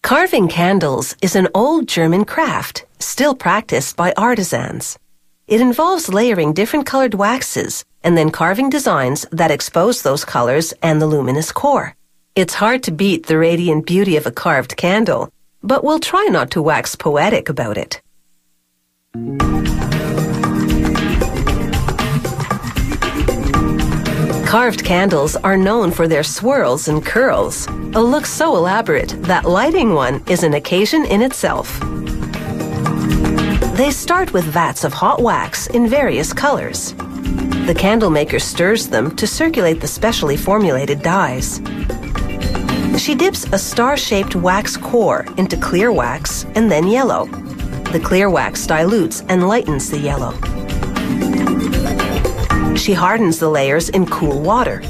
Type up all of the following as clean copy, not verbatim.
Carving candles is an old German craft, still practiced by artisans. It involves layering different colored waxes and then carving designs that expose those colors and the luminous core. It's hard to beat the radiant beauty of a carved candle, but we'll try not to wax poetic about it. Carved candles are known for their swirls and curls, a look so elaborate that lighting one is an occasion in itself. They start with vats of hot wax in various colors. The candle maker stirs them to circulate the specially formulated dyes. She dips a star-shaped wax core into clear wax and then yellow. The clear wax dilutes and lightens the yellow. She hardens the layers in cool water.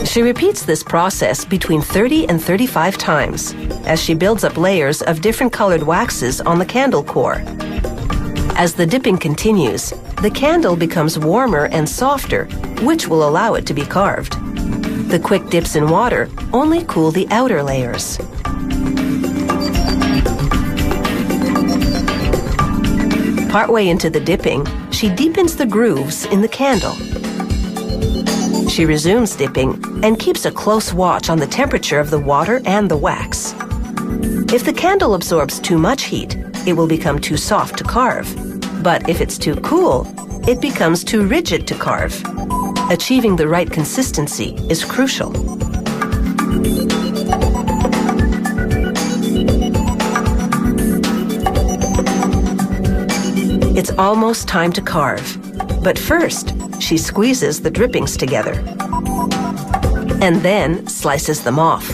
She repeats this process between 30 and 35 times as she builds up layers of different colored waxes on the candle core. As the dipping continues, the candle becomes warmer and softer, which will allow it to be carved. The quick dips in water only cool the outer layers. Partway into the dipping, she deepens the grooves in the candle. She resumes dipping and keeps a close watch on the temperature of the water and the wax. If the candle absorbs too much heat, it will become too soft to carve. But if it's too cool, it becomes too rigid to carve. Achieving the right consistency is crucial. It's almost time to carve, but first she squeezes the drippings together and then slices them off.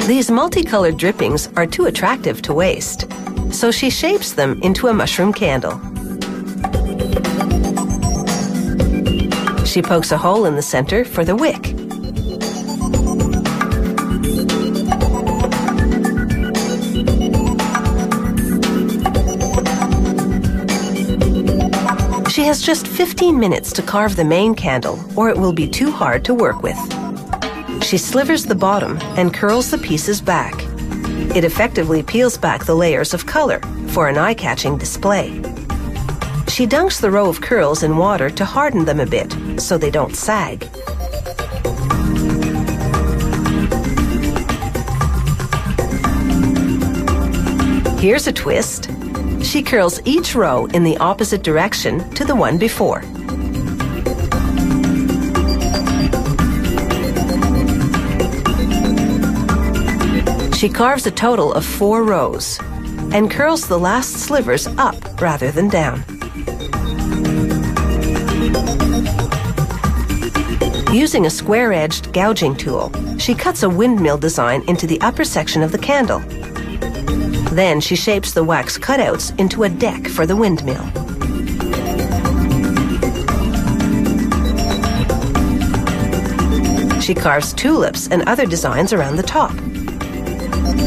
These multicolored drippings are too attractive to waste, so she shapes them into a mushroom candle. She pokes a hole in the center for the wick. She has just 15 minutes to carve the main candle, or it will be too hard to work with. She slivers the bottom and curls the pieces back. It effectively peels back the layers of color for an eye-catching display. She dunks the row of curls in water to harden them a bit so they don't sag. Here's a twist. She curls each row in the opposite direction to the one before. She carves a total of 4 rows and curls the last slivers up rather than down. Using a square-edged gouging tool, she cuts a windmill design into the upper section of the candle. Then she shapes the wax cutouts into a deck for the windmill. She carves tulips and other designs around the top.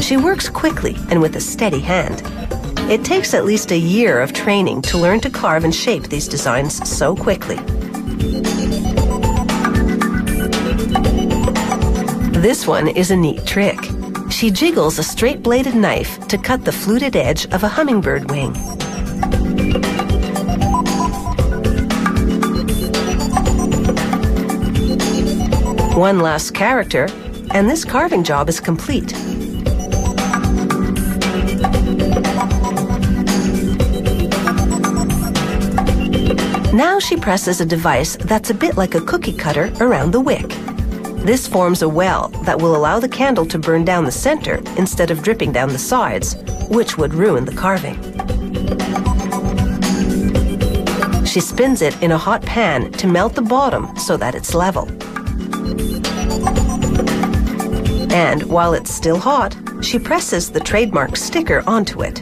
She works quickly and with a steady hand. It takes at least a year of training to learn to carve and shape these designs so quickly. This one is a neat trick. She jiggles a straight-bladed knife to cut the fluted edge of a hummingbird wing. One last character, and this carving job is complete. Now she presses a device that's a bit like a cookie cutter around the wick. This forms a well that will allow the candle to burn down the center instead of dripping down the sides, which would ruin the carving. She spins it in a hot pan to melt the bottom so that it's level. And while it's still hot, she presses the trademark sticker onto it.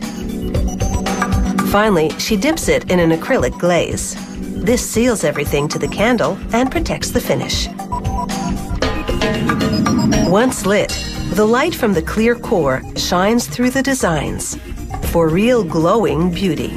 Finally, she dips it in an acrylic glaze. This seals everything to the candle and protects the finish. Once lit, the light from the clear core shines through the designs for real glowing beauty.